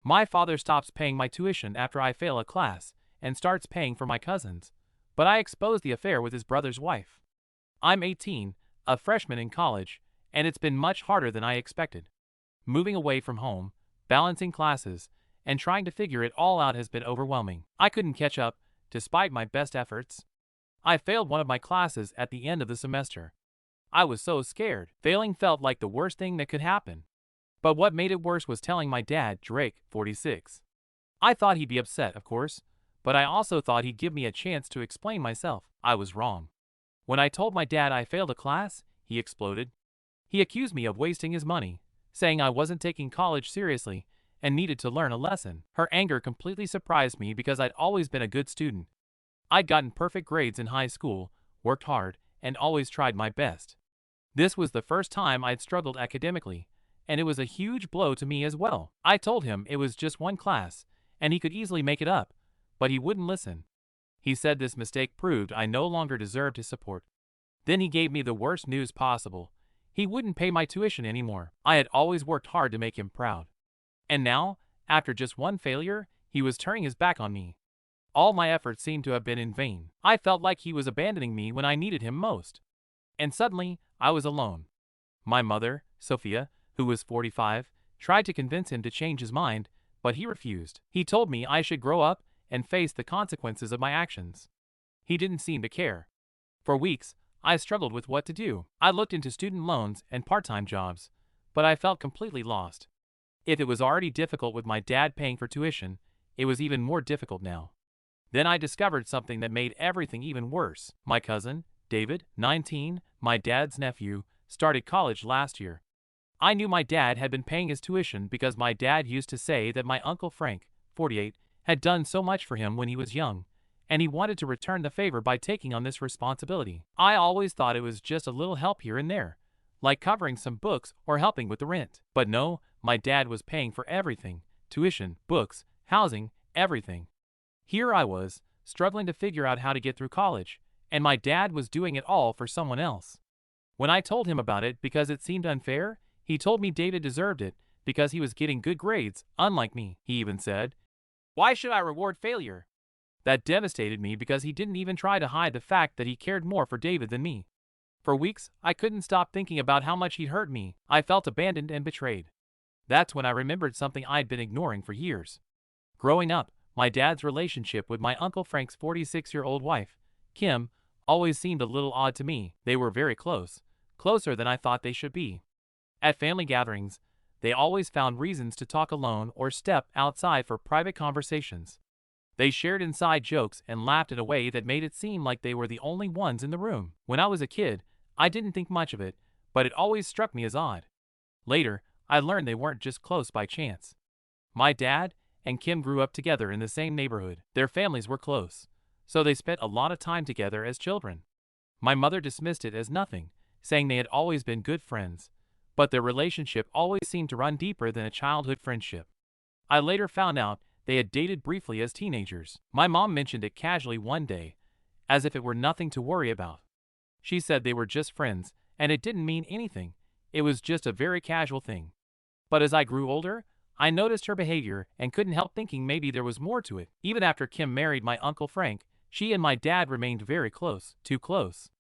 My father stops paying my tuition after I fail a class and starts paying for my cousins, but I expose the affair with his brother's wife. I'm 18, a freshman in college, and it's been much harder than I expected. Moving away from home, balancing classes, and trying to figure it all out has been overwhelming. I couldn't catch up, despite my best efforts. I failed one of my classes at the end of the semester. I was so scared. Failing felt like the worst thing that could happen. But what made it worse was telling my dad, Drake, 46. I thought he'd be upset, of course, but I also thought he'd give me a chance to explain myself. I was wrong. When I told my dad I failed a class, he exploded. He accused me of wasting his money, saying I wasn't taking college seriously and needed to learn a lesson. Her anger completely surprised me because I'd always been a good student. I'd gotten perfect grades in high school, worked hard, and always tried my best. This was the first time I'd struggled academically, and it was a huge blow to me as well. I told him it was just one class, and he could easily make it up, but he wouldn't listen. He said this mistake proved I no longer deserved his support. Then he gave me the worst news possible. He wouldn't pay my tuition anymore. I had always worked hard to make him proud. And now, after just one failure, he was turning his back on me. All my efforts seemed to have been in vain. I felt like he was abandoning me when I needed him most. And suddenly, I was alone. My mother, Sophia, who was 45, tried to convince him to change his mind, but he refused. He told me I should grow up and face the consequences of my actions. He didn't seem to care. For weeks, I struggled with what to do. I looked into student loans and part-time jobs, but I felt completely lost. If it was already difficult with my dad paying for tuition, it was even more difficult now. Then I discovered something that made everything even worse. My cousin, David, 19, my dad's nephew, started college last year. I knew my dad had been paying his tuition because my dad used to say that my uncle Frank, 48, had done so much for him when he was young, and he wanted to return the favor by taking on this responsibility. I always thought it was just a little help here and there, like covering some books or helping with the rent. But no, my dad was paying for everything: tuition, books, housing, everything. Here I was, struggling to figure out how to get through college, and my dad was doing it all for someone else. When I told him about it because it seemed unfair, he told me David deserved it because he was getting good grades, unlike me. He even said, "Why should I reward failure?" That devastated me because he didn't even try to hide the fact that he cared more for David than me. For weeks, I couldn't stop thinking about how much he'd hurt me. I felt abandoned and betrayed. That's when I remembered something I'd been ignoring for years. Growing up, my dad's relationship with my Uncle Frank's 46-year-old wife, Kim, always seemed a little odd to me. They were very close, closer than I thought they should be. At family gatherings, they always found reasons to talk alone or step outside for private conversations. They shared inside jokes and laughed in a way that made it seem like they were the only ones in the room. When I was a kid, I didn't think much of it, but it always struck me as odd. Later, I learned they weren't just close by chance. My dad and Kim grew up together in the same neighborhood. Their families were close, so they spent a lot of time together as children. My mother dismissed it as nothing, saying they had always been good friends, but their relationship always seemed to run deeper than a childhood friendship. I later found out they had dated briefly as teenagers. My mom mentioned it casually one day, as if it were nothing to worry about. She said they were just friends, and it didn't mean anything. It was just a very casual thing. But as I grew older, I noticed her behavior and couldn't help thinking maybe there was more to it. Even after Kim married my Uncle Frank, she and my dad remained very close, too close.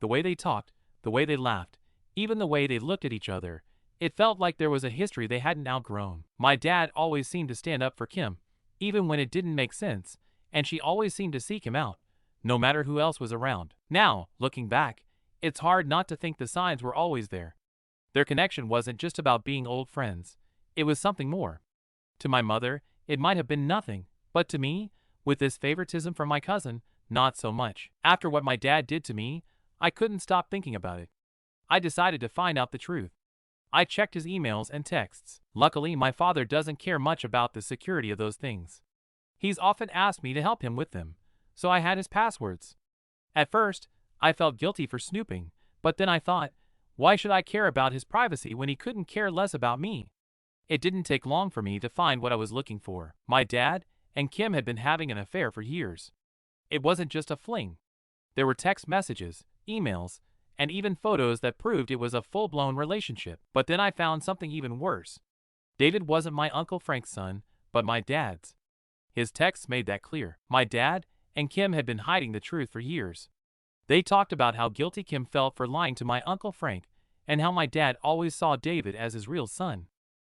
The way they talked, the way they laughed, even the way they looked at each other, it felt like there was a history they hadn't outgrown. My dad always seemed to stand up for Kim, even when it didn't make sense, and she always seemed to seek him out, no matter who else was around. Now, looking back, it's hard not to think the signs were always there. Their connection wasn't just about being old friends. It was something more. To my mother, it might have been nothing, but to me, with this favoritism from my cousin, not so much. After what my dad did to me, I couldn't stop thinking about it. I decided to find out the truth. I checked his emails and texts. Luckily, my father doesn't care much about the security of those things. He's often asked me to help him with them, so I had his passwords. At first, I felt guilty for snooping, but then I thought, why should I care about his privacy when he couldn't care less about me? It didn't take long for me to find what I was looking for. My dad and Kim had been having an affair for years. It wasn't just a fling. There were text messages, emails, and even photos that proved it was a full-blown relationship. But then I found something even worse. David wasn't my Uncle Frank's son, but my dad's. His texts made that clear. My dad and Kim had been hiding the truth for years. They talked about how guilty Kim felt for lying to my Uncle Frank and how my dad always saw David as his real son.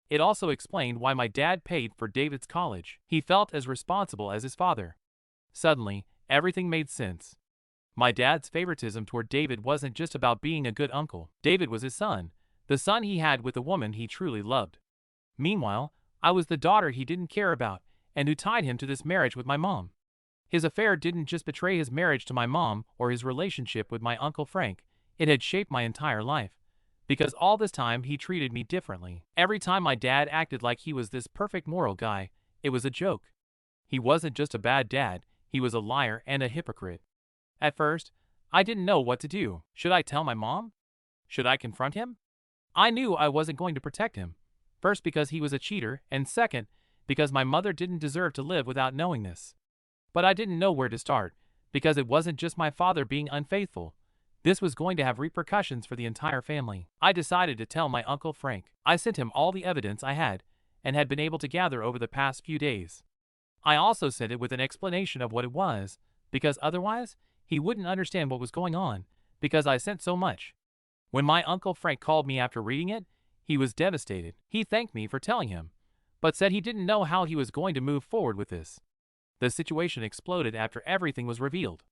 It also explained why my dad paid for David's college. He felt as responsible as his father. Suddenly, everything made sense. My dad's favoritism toward David wasn't just about being a good uncle. David was his son, the son he had with the woman he truly loved. Meanwhile, I was the daughter he didn't care about and who tied him to this marriage with my mom. His affair didn't just betray his marriage to my mom or his relationship with my Uncle Frank, it had shaped my entire life. Because all this time he treated me differently. Every time my dad acted like he was this perfect moral guy, it was a joke. He wasn't just a bad dad, he was a liar and a hypocrite. At first, I didn't know what to do. Should I tell my mom? Should I confront him? I knew I wasn't going to protect him. First, because he was a cheater, and second, because my mother didn't deserve to live without knowing this. But I didn't know where to start, because it wasn't just my father being unfaithful. This was going to have repercussions for the entire family. I decided to tell my Uncle Frank. I sent him all the evidence I had and had been able to gather over the past few days. I also sent it with an explanation of what it was, because otherwise, he wouldn't understand what was going on, because I sent so much. When my Uncle Frank called me after reading it, he was devastated. He thanked me for telling him, but said he didn't know how he was going to move forward with this. The situation exploded after everything was revealed.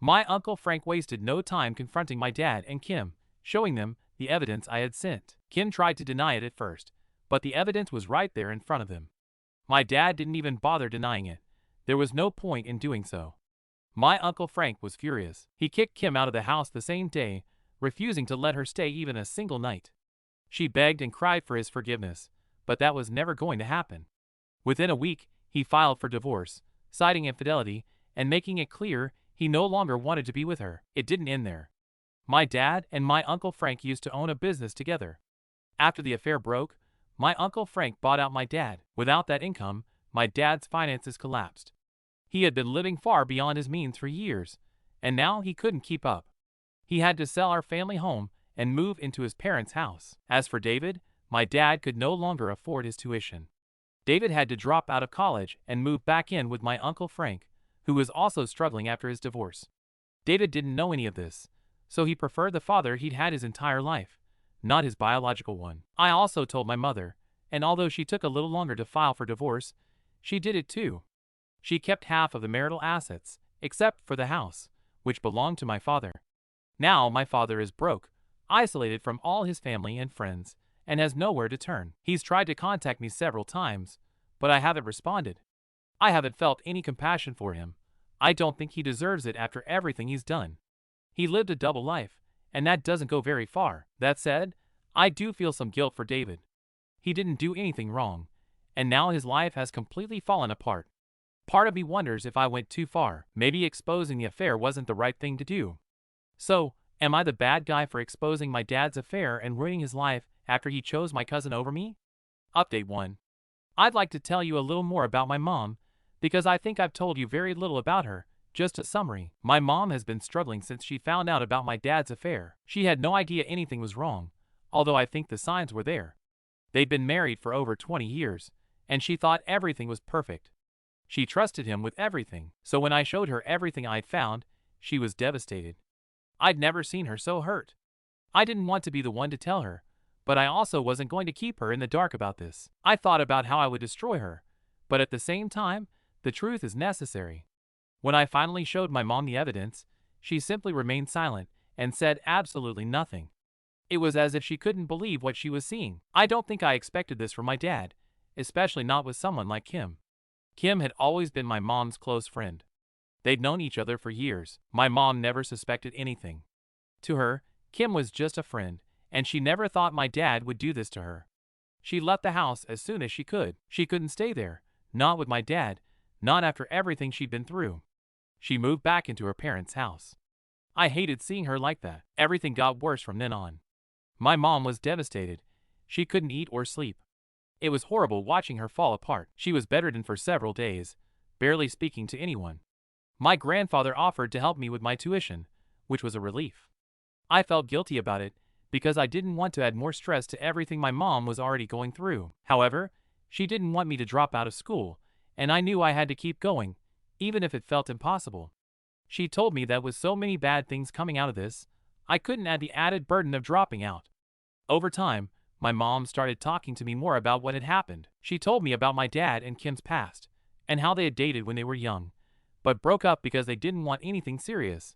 My Uncle Frank wasted no time confronting my dad and Kim, showing them the evidence I had sent. Kim tried to deny it at first, but the evidence was right there in front of them. My dad didn't even bother denying it. There was no point in doing so. My Uncle Frank was furious. He kicked Kim out of the house the same day, refusing to let her stay even a single night. She begged and cried for his forgiveness, but that was never going to happen. Within a week, he filed for divorce, citing infidelity and making it clear he no longer wanted to be with her. It didn't end there. My dad and my Uncle Frank used to own a business together. After the affair broke, my Uncle Frank bought out my dad. Without that income, my dad's finances collapsed. He had been living far beyond his means for years, and now he couldn't keep up. He had to sell our family home and move into his parents' house. As for David, my dad could no longer afford his tuition. David had to drop out of college and move back in with my Uncle Frank, who was also struggling after his divorce. David didn't know any of this, so he preferred the father he'd had his entire life, not his biological one. I also told my mother, and although she took a little longer to file for divorce, she did it too. She kept half of the marital assets, except for the house, which belonged to my father. Now my father is broke, isolated from all his family and friends, and has nowhere to turn. He's tried to contact me several times, but I haven't responded. I haven't felt any compassion for him. I don't think he deserves it after everything he's done. He lived a double life, and that doesn't go very far. That said, I do feel some guilt for David. He didn't do anything wrong, and now his life has completely fallen apart. Part of me wonders if I went too far. Maybe exposing the affair wasn't the right thing to do. So, am I the bad guy for exposing my dad's affair and ruining his life after he chose my cousin over me? Update 1. I'd like to tell you a little more about my mom, because I think I've told you very little about her. Just a summary. My mom has been struggling since she found out about my dad's affair. She had no idea anything was wrong, although I think the signs were there. They'd been married for over 20 years, and she thought everything was perfect. She trusted him with everything, so when I showed her everything I'd found, she was devastated. I'd never seen her so hurt. I didn't want to be the one to tell her, but I also wasn't going to keep her in the dark about this. I thought about how I would destroy her, but at the same time, the truth is necessary. When I finally showed my mom the evidence, she simply remained silent and said absolutely nothing. It was as if she couldn't believe what she was seeing. I don't think I expected this from my dad, especially not with someone like Kim. Kim had always been my mom's close friend. They'd known each other for years. My mom never suspected anything. To her, Kim was just a friend, and she never thought my dad would do this to her. She left the house as soon as she could. She couldn't stay there, not with my dad, not after everything she'd been through. She moved back into her parents' house. I hated seeing her like that. Everything got worse from then on. My mom was devastated. She couldn't eat or sleep. It was horrible watching her fall apart. She was bedridden for several days, barely speaking to anyone. My grandfather offered to help me with my tuition, which was a relief. I felt guilty about it because I didn't want to add more stress to everything my mom was already going through. However, She didn't want me to drop out of school, and I knew I had to keep going, even if it felt impossible. She told me that with so many bad things coming out of this, I couldn't add the added burden of dropping out. Over time, my mom started talking to me more about what had happened. She told me about my dad and Kim's past, and how they had dated when they were young, but broke up because they didn't want anything serious.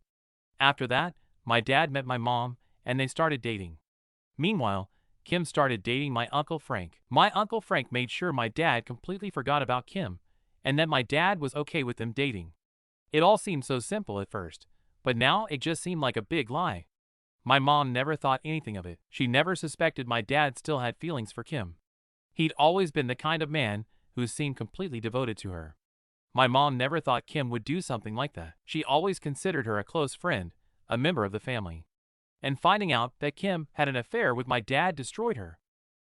After that, my dad met my mom, and they started dating. Meanwhile, Kim started dating my Uncle Frank. My Uncle Frank made sure my dad completely forgot about Kim, and that my dad was okay with them dating. It all seemed so simple at first, but now it just seemed like a big lie. My mom never thought anything of it. She never suspected my dad still had feelings for Kim. He'd always been the kind of man who seemed completely devoted to her. My mom never thought Kim would do something like that. She always considered her a close friend, a member of the family. And finding out that Kim had an affair with my dad destroyed her.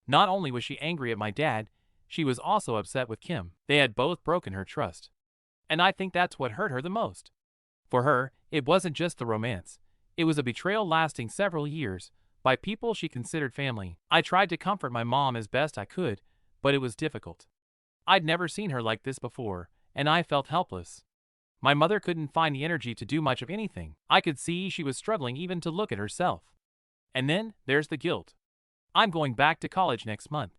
Not only was she angry at my dad, she was also upset with Kim. They had both broken her trust. And I think that's what hurt her the most. For her, it wasn't just the romance. It was a betrayal lasting several years, by people she considered family. I tried to comfort my mom as best I could, but it was difficult. I'd never seen her like this before, and I felt helpless. My mother couldn't find the energy to do much of anything. I could see she was struggling even to look at herself. And then, there's the guilt. I'm going back to college next month,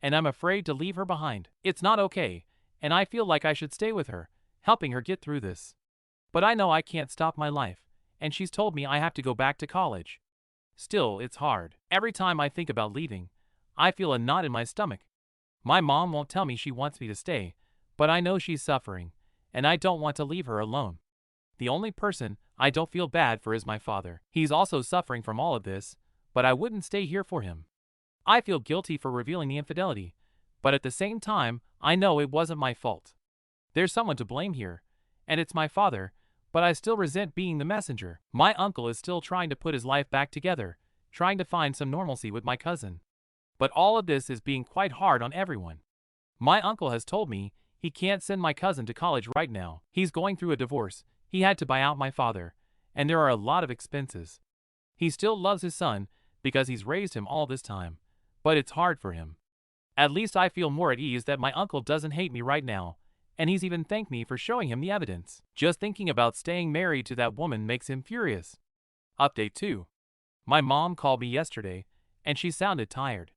and I'm afraid to leave her behind. It's not okay, and I feel like I should stay with her, helping her get through this. But I know I can't stop my life, and she's told me I have to go back to college. Still, it's hard. Every time I think about leaving, I feel a knot in my stomach. My mom won't tell me she wants me to stay, but I know she's suffering, and I don't want to leave her alone. The only person I don't feel bad for is my father. He's also suffering from all of this, but I wouldn't stay here for him. I feel guilty for revealing the infidelity, but at the same time, I know it wasn't my fault. There's someone to blame here, and it's my father, but I still resent being the messenger. My uncle is still trying to put his life back together, trying to find some normalcy with my cousin. But all of this is being quite hard on everyone. My uncle has told me he can't send my cousin to college right now. He's going through a divorce. He had to buy out my father, and there are a lot of expenses. He still loves his son because he's raised him all this time, but it's hard for him. At least I feel more at ease that my uncle doesn't hate me right now, and he's even thanked me for showing him the evidence. Just thinking about staying married to that woman makes him furious. Update 2. My mom called me yesterday, and she sounded tired.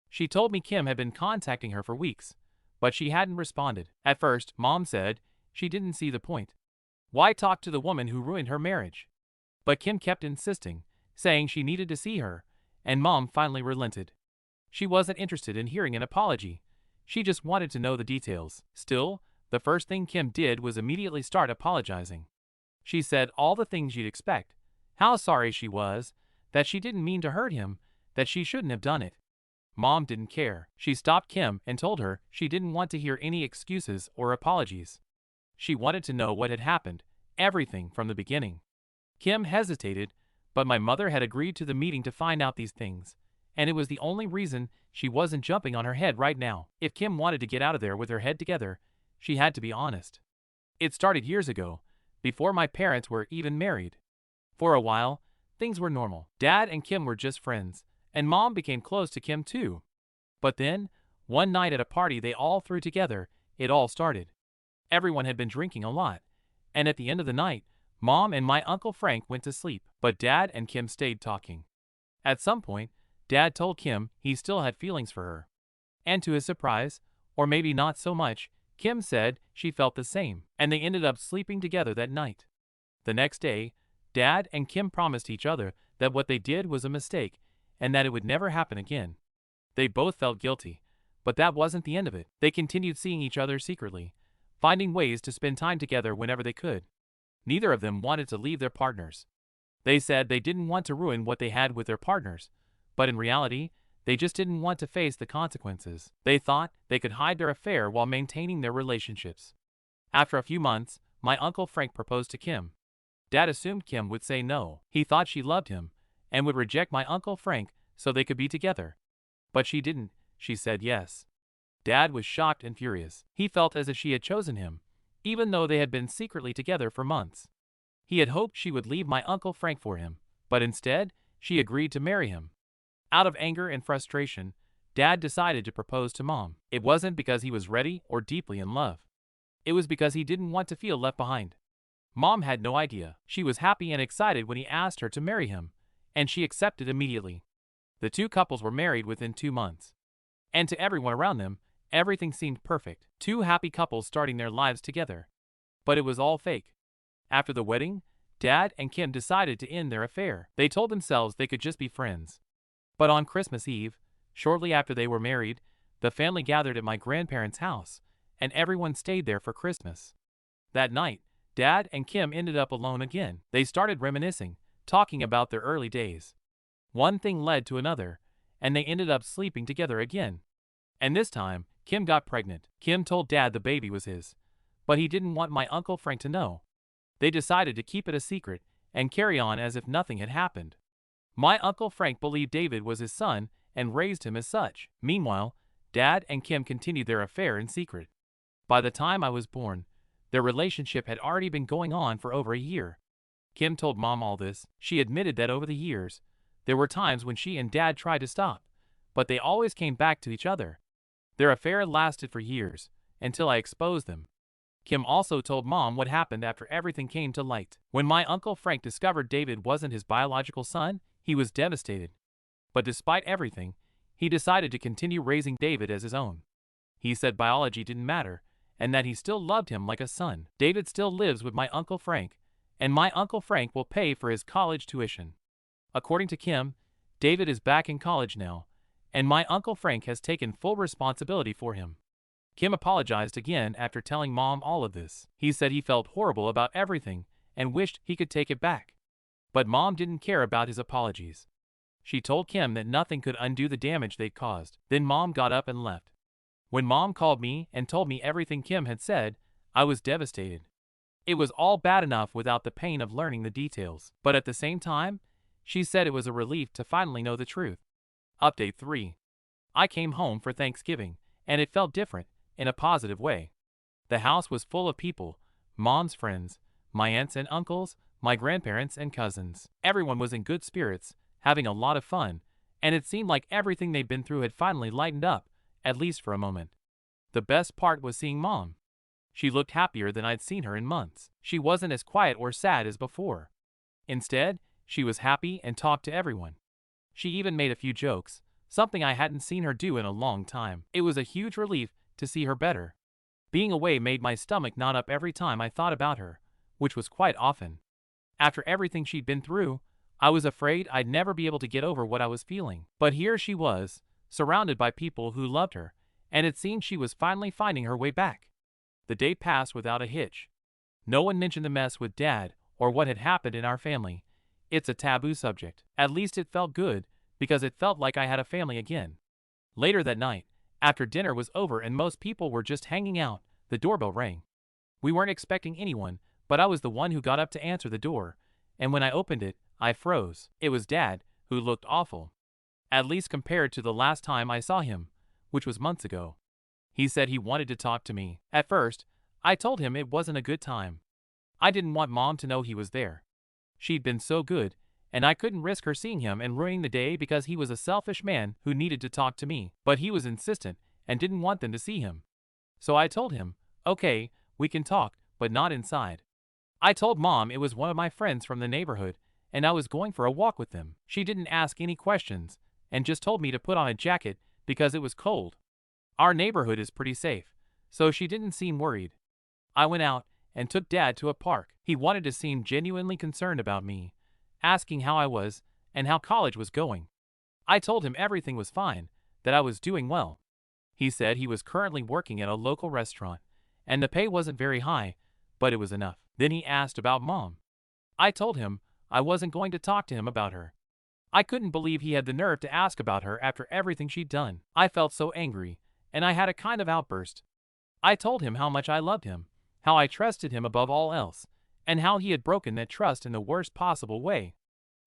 She told me Kim had been contacting her for weeks, but she hadn't responded. At first, Mom said she didn't see the point. Why talk to the woman who ruined her marriage? But Kim kept insisting, saying she needed to see her, and Mom finally relented. She wasn't interested in hearing an apology. She just wanted to know the details. Still, the first thing Kim did was immediately start apologizing. She said all the things you'd expect. How sorry she was, that she didn't mean to hurt him, that she shouldn't have done it. Mom didn't care. She stopped Kim and told her she didn't want to hear any excuses or apologies. She wanted to know what had happened, everything from the beginning. Kim hesitated, but my mother had agreed to the meeting to find out these things, and it was the only reason she wasn't jumping on her head right now. If Kim wanted to get out of there with her head together, she had to be honest. It started years ago, before my parents were even married. For a while, things were normal. Dad and Kim were just friends, and Mom became close to Kim too. But then, one night at a party they all threw together, it all started. Everyone had been drinking a lot, and at the end of the night, Mom and my Uncle Frank went to sleep, but Dad and Kim stayed talking. At some point, Dad told Kim he still had feelings for her. And to his surprise, or maybe not so much, Kim said she felt the same, and they ended up sleeping together that night. The next day, Dad and Kim promised each other that what they did was a mistake, and that it would never happen again. They both felt guilty, but that wasn't the end of it. They continued seeing each other secretly, finding ways to spend time together whenever they could. Neither of them wanted to leave their partners. They said they didn't want to ruin what they had with their partners, but in reality, they just didn't want to face the consequences. They thought they could hide their affair while maintaining their relationships. After a few months, my Uncle Frank proposed to Kim. Dad assumed Kim would say no. He thought she loved him, and would reject my Uncle Frank so they could be together. But she didn't. She said yes. Dad was shocked and furious. He felt as if she had chosen him, even though they had been secretly together for months. He had hoped she would leave my Uncle Frank for him, but instead, she agreed to marry him. Out of anger and frustration, Dad decided to propose to Mom. It wasn't because he was ready or deeply in love. It was because he didn't want to feel left behind. Mom had no idea. She was happy and excited when he asked her to marry him, and she accepted immediately. The two couples were married within 2 months. And to everyone around them, everything seemed perfect. Two happy couples starting their lives together. But it was all fake. After the wedding, Dad and Kim decided to end their affair. They told themselves they could just be friends. But on Christmas Eve, shortly after they were married, the family gathered at my grandparents' house, and everyone stayed there for Christmas. That night, Dad and Kim ended up alone again. They started reminiscing, talking about their early days. One thing led to another, and they ended up sleeping together again. And this time, Kim got pregnant. Kim told Dad the baby was his, but he didn't want my Uncle Frank to know. They decided to keep it a secret and carry on as if nothing had happened. My Uncle Frank believed David was his son and raised him as such. Meanwhile, Dad and Kim continued their affair in secret. By the time I was born, their relationship had already been going on for over a year. Kim told Mom all this. She admitted that over the years, there were times when she and Dad tried to stop, but they always came back to each other. Their affair lasted for years, until I exposed them. Kim also told Mom what happened after everything came to light. When my Uncle Frank discovered David wasn't his biological son, he was devastated. But despite everything, he decided to continue raising David as his own. He said biology didn't matter, and that he still loved him like a son. David still lives with my Uncle Frank, and my Uncle Frank will pay for his college tuition. According to Kim, David is back in college now, and my Uncle Frank has taken full responsibility for him. Kim apologized again after telling Mom all of this. He said he felt horrible about everything and wished he could take it back. But Mom didn't care about his apologies. She told Kim that nothing could undo the damage they'd caused. Then Mom got up and left. When Mom called me and told me everything Kim had said, I was devastated. It was all bad enough without the pain of learning the details. But at the same time, she said it was a relief to finally know the truth. Update 3. I came home for Thanksgiving, and it felt different, in a positive way. The house was full of people, Mom's friends, my aunts and uncles, my grandparents and cousins. Everyone was in good spirits, having a lot of fun, and it seemed like everything they'd been through had finally lightened up, at least for a moment. The best part was seeing Mom. She looked happier than I'd seen her in months. She wasn't as quiet or sad as before. Instead, she was happy and talked to everyone. She even made a few jokes, something I hadn't seen her do in a long time. It was a huge relief to see her better. Being away made my stomach knot up every time I thought about her, which was quite often. After everything she'd been through, I was afraid I'd never be able to get over what I was feeling. But here she was, surrounded by people who loved her, and it seemed she was finally finding her way back. The day passed without a hitch. No one mentioned the mess with Dad or what had happened in our family. It's a taboo subject. At least it felt good, because it felt like I had a family again. Later that night, after dinner was over and most people were just hanging out, the doorbell rang. We weren't expecting anyone, but I was the one who got up to answer the door, and when I opened it, I froze. It was Dad, who looked awful. At least compared to the last time I saw him, which was months ago. He said he wanted to talk to me. At first, I told him it wasn't a good time. I didn't want Mom to know he was there. She'd been so good, and I couldn't risk her seeing him and ruining the day because he was a selfish man who needed to talk to me. But he was insistent and didn't want them to see him. So I told him, okay, we can talk, but not inside. I told Mom it was one of my friends from the neighborhood, and I was going for a walk with them. She didn't ask any questions, and just told me to put on a jacket because it was cold. Our neighborhood is pretty safe, so she didn't seem worried. I went out and took Dad to a park. He wanted to seem genuinely concerned about me, asking how I was and how college was going. I told him everything was fine, that I was doing well. He said he was currently working at a local restaurant, and the pay wasn't very high, but it was enough. Then he asked about Mom. I told him I wasn't going to talk to him about her. I couldn't believe he had the nerve to ask about her after everything she'd done. I felt so angry, and I had a kind of outburst. I told him how much I loved him, how I trusted him above all else, and how he had broken that trust in the worst possible way.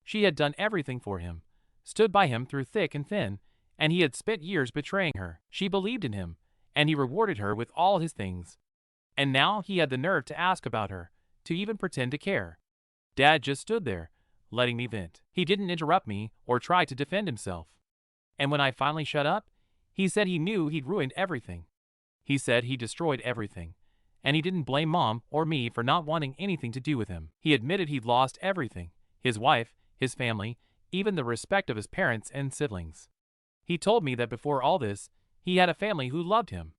She had done everything for him, stood by him through thick and thin, and he had spent years betraying her. She believed in him, and he rewarded her with all his things. And now he had the nerve to ask about her, to even pretend to care. Dad just stood there, letting me vent. He didn't interrupt me or try to defend himself. And when I finally shut up, He said he knew he'd ruined everything. He said he destroyed everything, and he didn't blame Mom or me for not wanting anything to do with him. He admitted he'd lost everything: his wife, his family, even the respect of his parents and siblings. He told me that before all this, he had a family who loved him.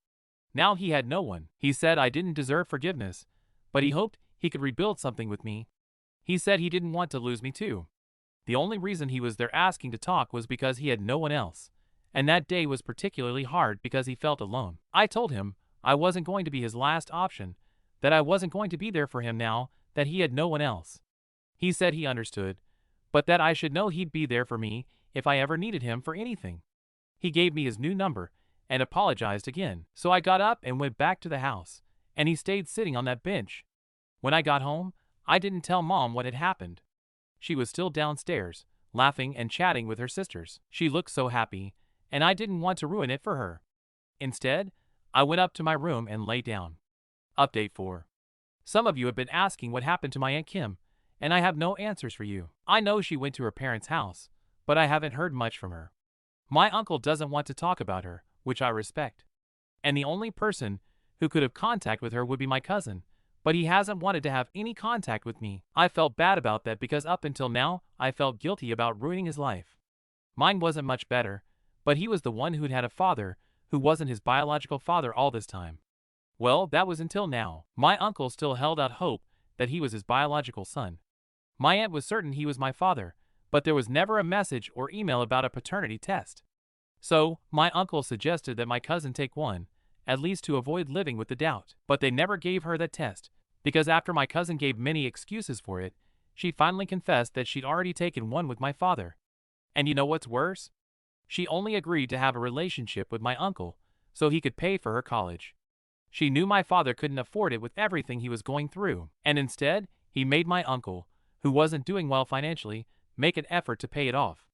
Now he had no one. He said I didn't deserve forgiveness, but he hoped he could rebuild something with me. He said he didn't want to lose me too. The only reason he was there asking to talk was because he had no one else, and that day was particularly hard because he felt alone. I told him I wasn't going to be his last option, that I wasn't going to be there for him now that he had no one else. He said he understood, but that I should know he'd be there for me if I ever needed him for anything. He gave me his new number and apologized again. So I got up and went back to the house, and he stayed sitting on that bench. When I got home, I didn't tell Mom what had happened. She was still downstairs, laughing and chatting with her sisters. She looked so happy, and I didn't want to ruin it for her. Instead, I went up to my room and lay down. Update 4. Some of you have been asking what happened to my Aunt Kim, and I have no answers for you. I know she went to her parents' house, but I haven't heard much from her. My uncle doesn't want to talk about her, which I respect. And the only person who could have contact with her would be my cousin, but he hasn't wanted to have any contact with me. I felt bad about that because up until now, I felt guilty about ruining his life. Mine wasn't much better, but he was the one who'd had a father who wasn't his biological father all this time. Well, that was until now. My uncle still held out hope that he was his biological son. My aunt was certain he was my father, but there was never a message or email about a paternity test. So, my uncle suggested that my cousin take one, at least to avoid living with the doubt. But they never gave her that test, because after my cousin gave many excuses for it, she finally confessed that she'd already taken one with my father. And you know what's worse? She only agreed to have a relationship with my uncle so he could pay for her college. She knew my father couldn't afford it with everything he was going through, and instead, he made my uncle, who wasn't doing well financially, make an effort to pay it off.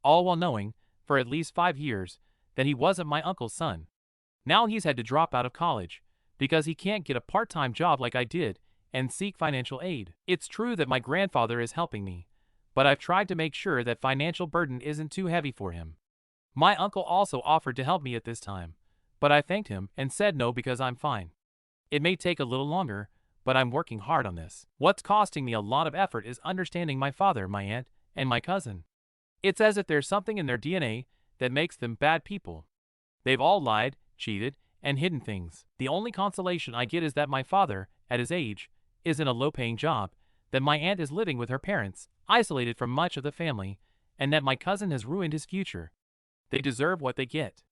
All while knowing, for at least 5 years, that he wasn't my uncle's son. Now he's had to drop out of college, because he can't get a part-time job like I did, and seek financial aid. It's true that my grandfather is helping me, but I've tried to make sure that financial burden isn't too heavy for him. My uncle also offered to help me at this time, but I thanked him and said no because I'm fine. It may take a little longer, but I'm working hard on this. What's costing me a lot of effort is understanding my father, my aunt, and my cousin. It's as if there's something in their DNA that makes them bad people. They've all lied, cheated, and hidden things. The only consolation I get is that my father, at his age, is in a low-paying job, that my aunt is living with her parents, isolated from much of the family, and that my cousin has ruined his future. They deserve what they get.